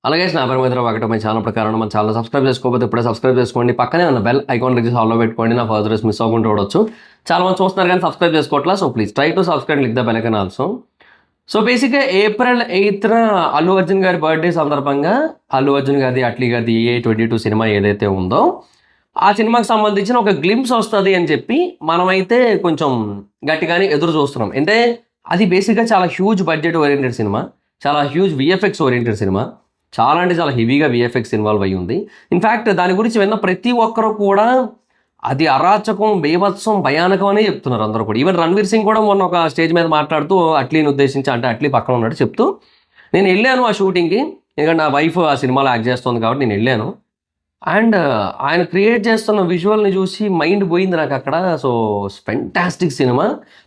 అలాగే నా పేరు మిత్ర ఒకటి మై ఛానల్ ప్రకారం మన ఛానల్ సబ్స్క్రైబ్ చేసుకోకపోతే ఇప్పుడే సబ్స్క్రైబ్ చేసుకోండి. పక్కనే ఉన్న బెల్ ఐకాన్ క్లిక్ చేసి ఆల్లో పెట్టుకోండి. నా ఫర్దర్స్ మిస్ అవ్వకుండా చూడొచ్చు. చాలా మంది చూస్తున్నారు కానీ సబ్స్క్రైబ్ చేసుకోవట్లా. So please try to subscribe click the bell icon also. So బేసిక్గా April 8న అల్లు అర్జున్ గారి బర్త్డే సందర్భంగా అల్లు అర్జున్ గారిది అట్లీ గారిది AA22 సినిమా ఏదైతే ఉందో ఆ సినిమాకి సంబంధించిన ఒక గ్లింప్స్ వస్తుంది అని చెప్పి మనమైతే కొంచెం గట్టిగానే ఎదురు చూస్తున్నాం. అంటే అది బేసిక్గా చాలా హ్యూజ్ బడ్జెట్ ఓరియంటెడ్ సినిమా, చాలా హ్యూజ్ VFX ఓరియంటెడ్ సినిమా, చాలా అంటే చాలా హెవీగా VFX ఇన్వాల్వ్ అయ్యి ఉంది. ఇన్ఫ్యాక్ట్ దాని గురించి విన్న ప్రతి ఒక్కరు కూడా అది అరాచకం, బీభత్సం, భయానకం అనే చెప్తున్నారు అందరూ కూడా. ఈవెన్ రణ్వీర్ సింగ్ కూడా మొన్న ఒక స్టేజ్ మీద మాట్లాడుతూ అట్లీని ఉద్దేశించి, అంటే అట్లీ పక్కన ఉన్నాడు, చెప్తూ నేను వెళ్ళాను ఆ షూటింగ్కి, ఎందుకంటే నా వైఫ్ ఆ సినిమాలో యాక్ట్ చేస్తుంది కాబట్టి నేను వెళ్ళాను. అండ్ ఆయన క్రియేట్ చేస్తున్న విజువల్ని చూసి మైండ్ పోయింది నాకు అక్కడ. So fantastic cinema.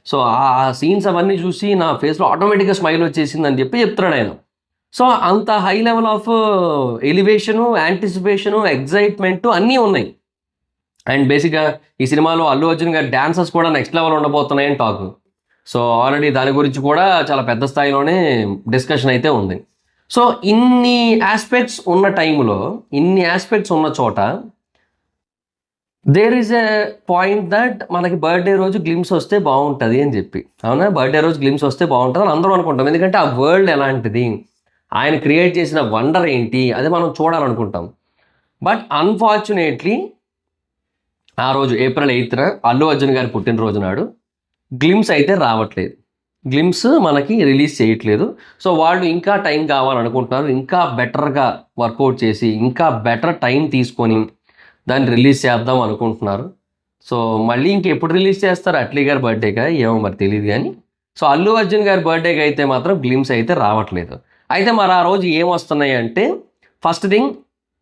సో ఆ సీన్స్ అవన్నీ చూసి నా ఫేస్లో ఆటోమేటిక్గా స్మైల్ వచ్చేసింది అని చెప్పి చెప్తున్నాడు ఆయన. సో అంత high level of elevation, anticipation, excitement అన్నీ ఉన్నాయి. అండ్ బేసిక్గా ఈ సినిమాలో అల్లు అర్జున్ గారి డాన్సర్స్ కూడా నెక్స్ట్ లెవెల్ ఉండబోతున్నాయని టాక్. సో ఆల్రెడీ దాని గురించి కూడా చాలా పెద్ద స్థాయిలోనే డిస్కషన్ అయితే ఉంది. సో ఇన్ని ఆస్పెక్ట్స్ ఉన్న టైంలో, ఇన్ని ఆస్పెక్ట్స్ ఉన్న చోట there is a point that మనకి బర్త్డే రోజు గ్లిమ్స్ వస్తే బాగుంటుంది అని చెప్పి. అవునా, బర్త్డే రోజు గ్లిమ్స్ వస్తే బాగుంటుంది అని అందరూ అనుకుంటాం. ఎందుకంటే ఆ వరల్డ్ ఎలాంటిది, ఆయన క్రియేట్ చేసిన వండర్ ఏంటి, అది మనం చూడాలనుకుంటాం. బట్ అన్ఫార్చునేట్లీ ఆ రోజు April 8న అల్లు అర్జున్ గారి పుట్టినరోజు నాడు గ్లిమ్స్ అయితే రావట్లేదు, గ్లిమ్స్ మనకి రిలీజ్ చేయట్లేదు. సో వాళ్ళు ఇంకా టైం కావాలనుకుంటున్నారు, ఇంకా బెటర్గా వర్కౌట్ చేసి ఇంకా బెటర్ టైం తీసుకొని దాన్ని రిలీజ్ చేద్దాం అనుకుంటున్నారు. సో మళ్ళీ ఇంకెప్పుడు రిలీజ్ చేస్తారు, అట్లీ గారి బర్త్డేగా ఏమో మరి తెలియదు కానీ. సో అల్లు అర్జున్ గారి బర్త్డేకి అయితే మాత్రం గ్లిమ్స్ అయితే రావట్లేదు. అయితే మరి ఆ రోజు ఏం వస్తున్నాయి అంటే, ఫస్ట్ థింగ్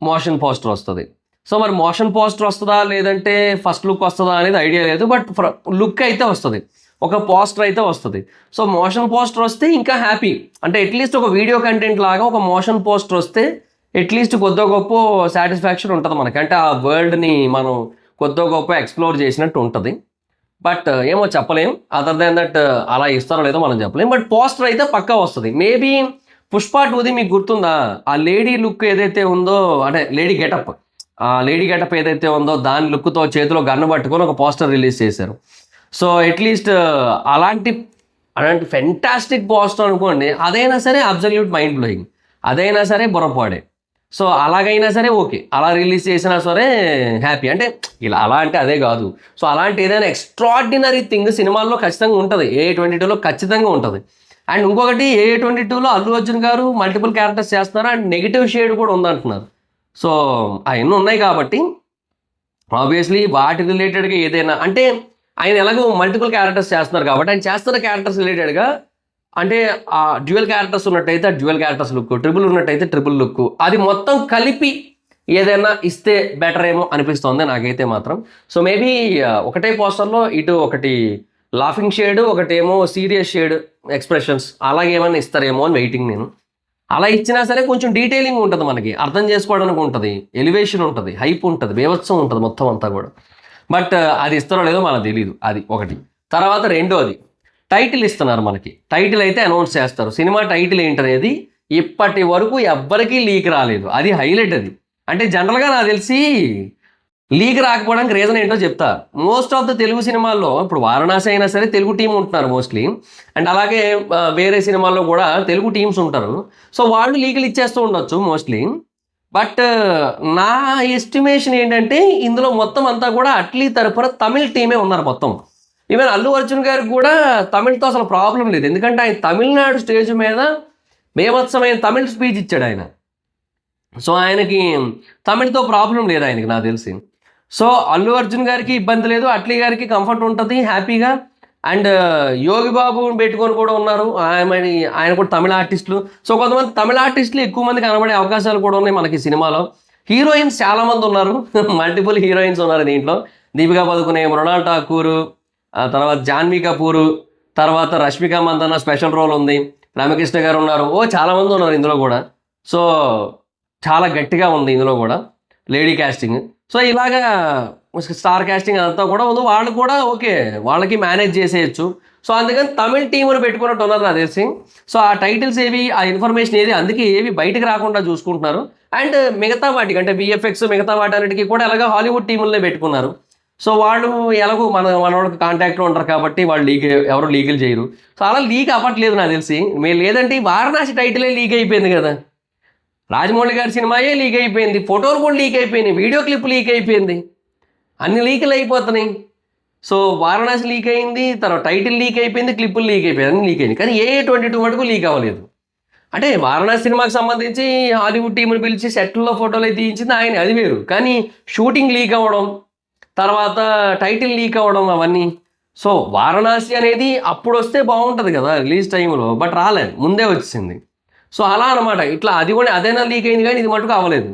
మోషన్ పోస్టర్ వస్తుంది. సో మరి మోషన్ పోస్టర్ వస్తుందా లేదంటే ఫస్ట్ లుక్ వస్తుందా అనేది ఐడియా లేదు, బట్ లుక్ అయితే వస్తుంది, ఒక పోస్టర్ అయితే వస్తుంది. సో మోషన్ పోస్టర్ వస్తే ఇంకా హ్యాపీ. అంటే అట్లీస్ట్ ఒక వీడియో కంటెంట్ లాగా ఒక మోషన్ పోస్టర్ వస్తే అట్లీస్ట్ కొద్దో గొప్ప సాటిస్ఫాక్షన్ ఉంటుంది మనకి. అంటే ఆ వరల్డ్ని మనం కొద్దో గొప్ప ఎక్స్ప్లోర్ చేసినట్టు ఉంటుంది. బట్ ఏమో చెప్పలేం, అదర్ దాన్ దట్ అలా ఇస్తారో లేదో మనం చెప్పలేం. బట్ పోస్టర్ అయితే పక్కా వస్తుంది. మేబీ పుష్ప 2ది మీకు గుర్తుందా, ఆ లేడీ లుక్ ఏదైతే ఉందో, అంటే లేడీ గెటప్, ఆ లేడీ గెటప్ ఏదైతే ఉందో దాని లుక్తో చేతిలో గన్ను పట్టుకొని ఒక పోస్టర్ రిలీజ్ చేశారు. సో అట్లీస్ట్ అలాంటి ఫెంటాస్టిక్ పోస్టర్ అనుకోండి, అదైనా సరే అబ్సల్యూట్ మైండ్ బ్లోయింగ్, అదైనా సరే బుర్రపాడే. సో అలాగైనా సరే ఓకే, అలా రిలీజ్ చేసినా సరే హ్యాపీ. అంటే ఇలా అలా అంటే అదే కాదు. సో అలాంటి ఏదైనా ఎక్స్ట్రాడినరీ థింగ్ సినిమాల్లో ఖచ్చితంగా ఉంటుంది, AA22లో ఖచ్చితంగా ఉంటుంది. అండ్ ఇంకొకటి AA22లో అల్లు అర్జున్ గారు మల్టిపుల్ క్యారెక్టర్స్ చేస్తున్నారు అండ్ నెగిటివ్ షేడ్ కూడా ఉందంటున్నారు. సో అవన్నీ ఉన్నాయి కాబట్టి ఆబ్వియస్లీ వాటి రిలేటెడ్గా ఏదైనా, అంటే ఆయన ఎలాగో మల్టిపుల్ క్యారెక్టర్స్ చేస్తున్నారు కాబట్టి ఆయన చేస్తున్న క్యారెక్టర్స్ రిలేటెడ్గా, అంటే ఆ డ్యూయల్ క్యారెక్టర్స్ ఉన్నట్టయితే ఆ డ్యూయల్ క్యారెక్టర్స్ లుక్, ట్రిపుల్ ఉన్నట్టయితే ట్రిపుల్ లుక్, అది మొత్తం కలిపి ఏదైనా ఇస్తే బెటర్ ఏమో అనిపిస్తుంది నాకైతే మాత్రం. సో మేబీ ఒకటే పోస్టర్లో ఇటు ఒకటి లాఫింగ్ షేడ్, ఒకటేమో సీరియస్ షేడ్ ఎక్స్ప్రెషన్స్, అలాగేమన్నా ఇస్తారేమో అని వెయిటింగ్ నేను. అలా ఇచ్చినా సరే కొంచెం డీటెయిలింగ్ ఉంటుంది, మనకి అర్థం చేసుకోవడానికి ఉంటుంది, ఎలివేషన్ ఉంటుంది, హైప్ ఉంటుంది, బీభత్సం ఉంటుంది మొత్తం అంతా కూడా. బట్ అది ఇస్తారో లేదో మనకు తెలియదు, అది ఒకటి. తర్వాత రెండోది టైటిల్ ఇస్తున్నారు మనకి. టైటిల్ అయితే అనౌన్స్ చేస్తారు. సినిమా టైటిల్ ఏంటనేది ఇప్పటి వరకు ఎవ్వరికీ లీక్ రాలేదు, అది హైలైట్. అది అంటే జనరల్గా నాకు తెలిసి లీక్ రాకపోవడానికి రీజన్ ఏంటో చెప్తా. మోస్ట్ ఆఫ్ ద తెలుగు సినిమాల్లో ఇప్పుడు వారణాసి అయినా సరే తెలుగు టీం ఉంటున్నారు మోస్ట్లీ, అండ్ అలాగే వేరే సినిమాల్లో కూడా తెలుగు టీమ్స్ ఉంటారు. సో వాళ్ళు లీకులు ఇచ్చేస్తూ ఉండొచ్చు మోస్ట్లీ. బట్ నా ఎస్టిమేషన్ ఏంటంటే ఇందులో మొత్తం అంతా కూడా అట్లీ తరపున తమిళ్ టీమే ఉన్నారు మొత్తం. ఈవెన్ అల్లు అర్జున్ గారికి కూడా తమిళ్తో అసలు ప్రాబ్లం లేదు, ఎందుకంటే ఆయన తమిళనాడు స్టేజ్ మీద బీభత్సమైన తమిళ్ స్పీచ్ ఇచ్చాడు ఆయన. సో ఆయనకి తమిళ్తో ప్రాబ్లం లేదు ఆయనకి నాకు తెలిసి. సో అల్లు అర్జున్ గారికి ఇబ్బంది లేదు, అట్లీ గారికి కంఫర్ట్ ఉంటుంది హ్యాపీగా. అండ్ యోగి బాబు పెట్టుకొని కూడా ఉన్నారు, ఆయన కూడా తమిళ ఆర్టిస్టులు. సో కొంతమంది తమిళ ఆర్టిస్టులు ఎక్కువ మంది కనబడే అవకాశాలు కూడా ఉన్నాయి మనకి సినిమాలో. హీరోయిన్స్ చాలామంది ఉన్నారు, మల్టిపుల్ హీరోయిన్స్ ఉన్నారు దీంట్లో. దీపికా పదుకునే, మృణాల్ ఠాకూర్, తర్వాత జాన్వీ కపూర్, తర్వాత రష్మిక మందన్న స్పెషల్ రోల్ ఉంది, రామకృష్ణ గారు ఉన్నారు, చాలామంది ఉన్నారు ఇందులో కూడా. సో చాలా గట్టిగా ఉంది ఇందులో కూడా లేడీ క్యాస్టింగ్. సో ఇలాగా స్టార్ క్యాస్టింగ్ అదంతా కూడా ఉంది. వాళ్ళు కూడా ఓకే, వాళ్ళకి మేనేజ్ చేసేయచ్చు. సో అందుకని తమిళ్ టీమును పెట్టుకున్నట్టు ఉన్నారు నాకు తెలిసి. సో ఆ టైటిల్స్ ఏవి, ఆ ఇన్ఫర్మేషన్ ఏది అందుకే ఏవి బయటకు రాకుండా చూసుకుంటున్నారు. అండ్ మిగతా వాటికి అంటే విఎఫ్ఎక్స్ మిగతా వాటన్నిటికీ కూడా ఎలాగ హాలీవుడ్ టీములనే పెట్టుకున్నారు. సో వాళ్ళు ఎలాగో వాళ్ళకి కాంటాక్ట్లో ఉంటారు కాబట్టి వాళ్ళు ఎవరు లీగల్ చేయరు. సో అలా లీక్ అవ్వట్లేదు నాకు తెలిసి. మీరు లేదంటే వారణాసి టైటిలే లీక్ అయిపోయింది కదా, రాజమౌళి గారి సినిమాయే లీక్ అయిపోయింది, ఫోటోలు కూడా లీక్ అయిపోయినాయి, వీడియో క్లిప్ లీక్ అయిపోయింది, అన్ని లీకులు అయిపోతున్నాయి. సో వారణాసి లీక్ అయింది, తర్వాత టైటిల్ లీక్ అయిపోయింది, క్లిప్పులు లీక్ అయిపోయింది, అన్ని లీక్ అయింది. కానీ AA22 మటుకు లీక్ అవ్వలేదు. అంటే వారణాసి సినిమాకి సంబంధించి హాలీవుడ్ టీంని పిలిచి సెట్లో ఫోటోలు అయితే తీయించింది ఆయన, అది వేరు. కానీ షూటింగ్ లీక్ అవ్వడం, తర్వాత టైటిల్ లీక్ అవ్వడం అవన్నీ. సో వారణాసి అనేది అప్పుడు వస్తే బాగుంటుంది కదా రిలీజ్ టైంలో, బట్ రాలేదు, ముందే వచ్చింది. సో అలా అనమాట. ఇట్లా అది కూడా అదైనా లీక్ అయింది కానీ ఇది మటుకు అవ్వలేదు.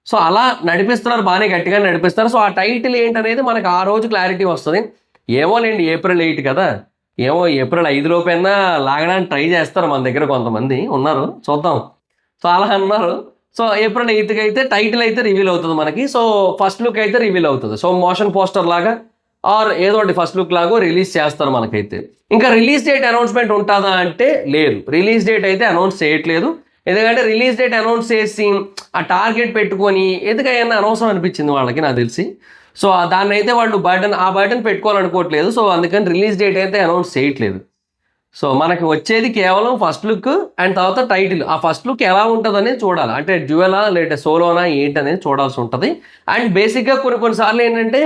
సో అలా నడిపిస్తున్నారు, బాగానే గట్టిగా నడిపిస్తారు. సో ఆ టైటిల్ ఏంటనేది మనకు ఆ రోజు క్లారిటీ వస్తుంది. ఏమోలేండి, April 8 కదా, ఏమో April 5 లోపైనా లాగడానికి ట్రై చేస్తారు. మన దగ్గర కొంతమంది ఉన్నారు, చూద్దాం. సో అలా అన్నారు. సో April 8కి అయితే టైటిల్ అయితే రివీల్ అవుతుంది మనకి. సో ఫస్ట్ లుక్ అయితే రివీల్ అవుతుంది. సో మోషన్ పోస్టర్ లాగా ఆర్ ఏదో ఒకటి ఫస్ట్ లుక్ లాగో రిలీజ్ చేస్తారు మనకైతే. ఇంకా రిలీజ్ డేట్ అనౌన్స్మెంట్ ఉంటుందా అంటే లేదు, రిలీజ్ డేట్ అయితే అనౌన్స్ చేయట్లేదు. ఎందుకంటే రిలీజ్ డేట్ అనౌన్స్ చేసి ఆ టార్గెట్ పెట్టుకొని ఎందుకైనా అనవసరం అనిపించింది వాళ్ళకి నాకు తెలిసి. సో దాన్ని అయితే వాళ్ళు ఆ బటన్ పెట్టుకోవాలనుకోవట్లేదు. సో అందుకని రిలీజ్ డేట్ అయితే అనౌన్స్ చేయట్లేదు. సో మనకి వచ్చేది కేవలం ఫస్ట్ లుక్ అండ్ తర్వాత టైటిల్. ఆ ఫస్ట్ లుక్ ఎలా ఉంటుందనేది చూడాలి, అంటే డ్యూయలా లేదా సోలోనా ఏంటనేది చూడాల్సి ఉంటుంది. అండ్ బేసిక్గా కొన్నిసార్లు ఏంటంటే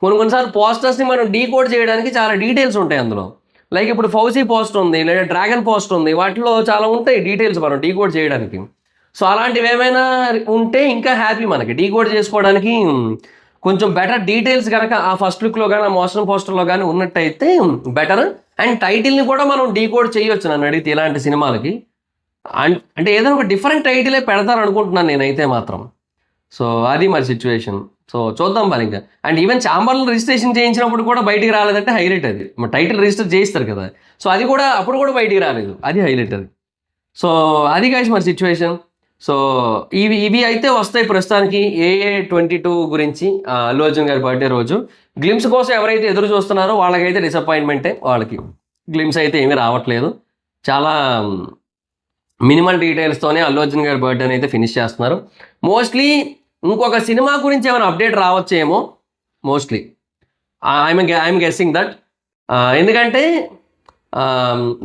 కొన్నిసార్లు పోస్టర్స్ని మనం డీకోడ్ చేయడానికి చాలా డీటెయిల్స్ ఉంటాయి అందులో. లైక్ ఇప్పుడు ఫౌజీ పోస్ట్ ఉంది, లేదా డ్రాగన్ పోస్ట్ ఉంది, వాటిలో చాలా ఉంటాయి డీటెయిల్స్ మనం డీకోడ్ చేయడానికి. సో అలాంటివి ఏమైనా ఉంటే ఇంకా హ్యాపీ మనకి డీకోడ్ చేసుకోవడానికి. కొంచెం బెటర్ డీటెయిల్స్ కనుక ఆ ఫస్ట్ లుక్లో కానీ ఆ మోషన్ పోస్టర్లో కానీ ఉన్నట్టయితే బెటర్. అండ్ టైటిల్ని కూడా మనం డీకోడ్ చేయొచ్చు నన్ను అడిగితే ఇలాంటి సినిమాలకి. అంటే ఏదైనా ఒక డిఫరెంట్ టైటిలే పెడతారు అనుకుంటున్నాను నేనైతే మాత్రం. సో అది మరి సిచ్యువేషన్. సో చూద్దాం మరి ఇంకా. అండ్ ఈవెన్ చాంబర్లో రిజిస్ట్రేషన్ చేయించినప్పుడు కూడా బయటికి రాలేదంటే హైలైట్ అది. టైటిల్ రిజిస్టర్ చేయిస్తారు కదా, సో అది కూడా అప్పుడు కూడా బయటికి రాలేదు, అది హైలైట్ అది. సో అది గైస్ మరి సిచ్యువేషన్. సో ఇవి అయితే వస్తాయి ప్రస్తుతానికి AA22 గురించి. అల్లు అర్జున్ గారి బర్త్డే రోజు గ్లిమ్స్ కోసం ఎవరైతే ఎదురు చూస్తున్నారో వాళ్ళకైతే డిసప్పాయింట్మెంటే. వాళ్ళకి గ్లిమ్స్ అయితే ఏమీ రావట్లేదు. చాలా మినిమల్ డీటెయిల్స్తోనే అల్లు అర్జున్ గారి బర్త్డేని అయితే ఫినిష్ చేస్తున్నారు. మోస్ట్లీ ఇంకొక సినిమా గురించి ఏమైనా అప్డేట్ రావచ్చేమో మోస్ట్లీ. I'm guessing that. ఎందుకంటే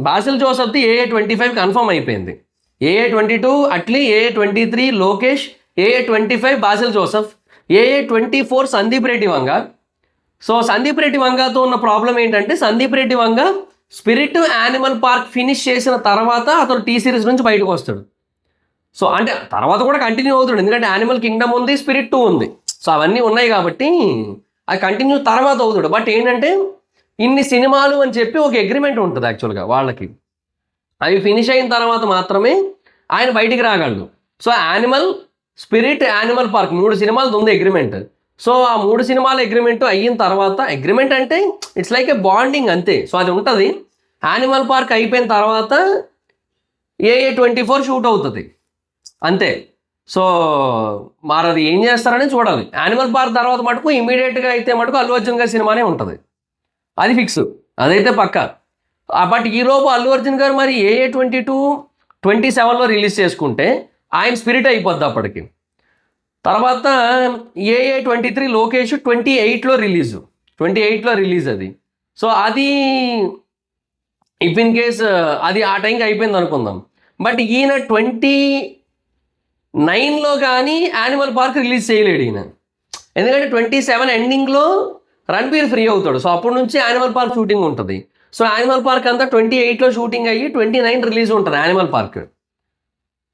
బాసిల్ జోసెఫ్ది AA25 కన్ఫర్మ్ అయిపోయింది. AA22 Atlee, AA23 Lokesh, AA25 Basil Joseph, AA24 Sandeep Reddy Vanga. So Sandeep Reddy వంగతో ఉన్న ప్రాబ్లం ఏంటంటే సందీప్ రెడ్డి వంగ స్పిరిట్ యానిమల్ పార్క్ ఫినిష్ చేసిన తర్వాత అతను T సిరీస్ నుంచి బయటకు వస్తాడు. సో అంటే తర్వాత కూడా కంటిన్యూ అవుతాడు, ఎందుకంటే యానిమల్ కింగ్డమ్ ఉంది, స్పిరిట్ 2 ఉంది. సో అవన్నీ ఉన్నాయి కాబట్టి అది కంటిన్యూ తర్వాత అవుతాడు. బట్ ఏంటంటే ఇన్ని సినిమాలు అని చెప్పి ఒక అగ్రిమెంట్ ఉంటుంది యాక్చువల్గా వాళ్ళకి. అవి ఫినిష్ అయిన తర్వాత మాత్రమే ఆయన బయటికి రాగలడు. సో యానిమల్, స్పిరిట్, యానిమల్ పార్క్ 3 సినిమాలది ఉంది అగ్రిమెంట్. సో ఆ 3 సినిమాల అగ్రిమెంట్ అయిన తర్వాత, అగ్రిమెంట్ అంటే ఇట్స్ లైక్ ఏ బాండింగ్ అంతే. సో అది ఉంటుంది. యానిమల్ పార్క్ అయిపోయిన తర్వాత AA24 షూట్ అవుతుంది అంతే. సో మరి అది ఏం చేస్తారని చూడాలి. యానిమల్ పార్క్ తర్వాత మటుకు ఇమీడియట్గా అయితే మటుకు అల్లు అర్జున్ గారి సినిమానే ఉంటుంది, అది ఫిక్స్, అదైతే పక్కా. బట్ ఈలోపు అల్లు అర్జున్ గారు మరి AA22 27లో రిలీజ్ చేసుకుంటే ఆయన స్పిరిట్ అయిపోద్ది అప్పటికి. తర్వాత AA23 లోకేష్ 28లో రిలీజ్ అది. సో అది ఇఫ్ ఇన్ కేస్ అది ఆ టైంకి అయిపోయింది అనుకుందాం. బట్ ఈయన 29లో కానీ యానిమల్ పార్క్ రిలీజ్ చేయలేడు ఈయన, ఎందుకంటే 27 ఎండింగ్లో రణబీర్ ఫ్రీ అవుతాడు. సో అప్పటి నుంచి యానిమల్ పార్క్ షూటింగ్ ఉంటుంది. సో యానిమల్ పార్క్ అంతా 28లో షూటింగ్ అయ్యి 29 రిలీజ్ ఉంటుంది animal park.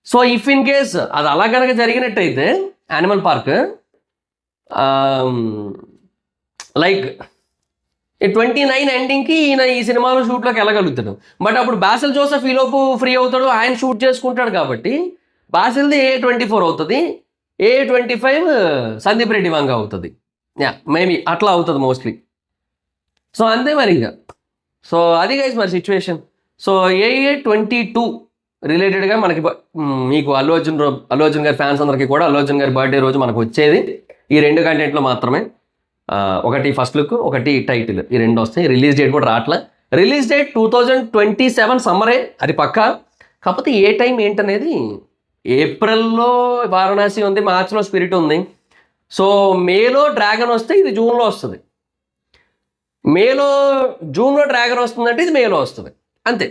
So if in case అది అలా కనుక జరిగినట్టయితే యానిమల్ పార్క్ లైక్ 29 ఎండింగ్కి ఈయన ఈ సినిమాలో షూట్లోకి వెళ్ళగలుగుతాడు. బట్ అప్పుడు బాసిల్ జోసెఫ్ ఈలోపు ఫ్రీ అవుతాడు, ఆయన షూట్ చేసుకుంటాడు కాబట్టి బాసిల్ది AA24 అవుతుంది, AA25 సందీప్ రెడ్డి వంగ అవుతుంది. మేబీ అట్లా అవుతుంది మోస్ట్లీ. సో అంతే మరి ఇంకా. సో అది గైస్ మరి సిచ్యువేషన్. సో AA22 రిలేటెడ్గా మనకి మీకు అల్లు అర్జున్ గారి ఫ్యాన్స్ అందరికీ కూడా అల్లు అర్జున్ గారి బర్త్డే రోజు మనకు వచ్చేది ఈ 2 కంటెంట్లో మాత్రమే. ఒకటి ఫస్ట్ లుక్, ఒకటి టైటిల్, ఈ 2 వస్తాయి. రిలీజ్ డేట్ కూడా రావట్లే. రిలీజ్ డేట్ 2027 సమ్మరే, అది పక్కా. కాకపోతే ఏ టైం ఏంటనేది, ఏప్రిల్లో వారణాసి ఉంది, మార్చిలో స్పిరిట్ ఉంది. సో మేలో డ్రాగన్ వస్తే ఇది జూన్లో వస్తుంది, జూన్లో డ్రాగన్ వస్తుందంటే ఇది మేలో వస్తుంది, అంతే.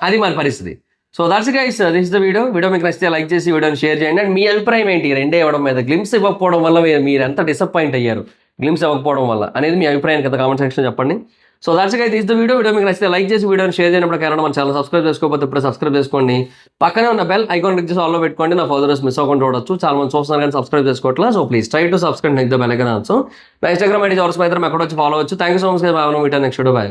అది మన పరిస్థితి. So that's guys, this the video మీకు నచ్చితే లైక్ చేసి వీడియోని షేర్ చేయండి. అండ్ మీ అభిప్రాయం ఏంటి రెండే ఇవ్వడం మీద, గ్లిమ్స్ ఇవ్వకపోవడం వల్ల మీరు ఎంత డిసప్పాయింట్ అయ్యారు గ్లిమ్స్ ఇవ్వకపోవడం వల్ల అనేది మీ అభిప్రాయం కదా కామెంట్ సెక్షన్ చెప్పండి. So that's guys, this the video మీకు నచ్చితే లైక్ చేసి వీడియోని షేర్ చేయనప్పుడు కారణం మన ఛానల్ సబ్స్క్రైబ్ చేసుకోకపోతే ఇప్పుడు సబ్స్క్రైబ్ చేసుకోండి. పక్కనే ఉన్న బెల్ ఐకాన్ క్లిక్ చేసి ఆల్లో పెట్టుకోండి, నా ఫర్దర్స్ మిస్ అవ్వకుండా చూడొచ్చు. చాలా మంది చూస్తున్నారు కానీ సబ్స్క్రైబ్ చేసుకోవట్లేదు. So please try to subscribe next the bell icon also. నా ఇన్స్టాగ్రామ్ ఐడి జార్స్ పైన అక్కడ వచ్చి ఫాలో అవచ్చు. Thank you so much. బాగా మీట్ నెక్స్ట్ వీడియో. బై.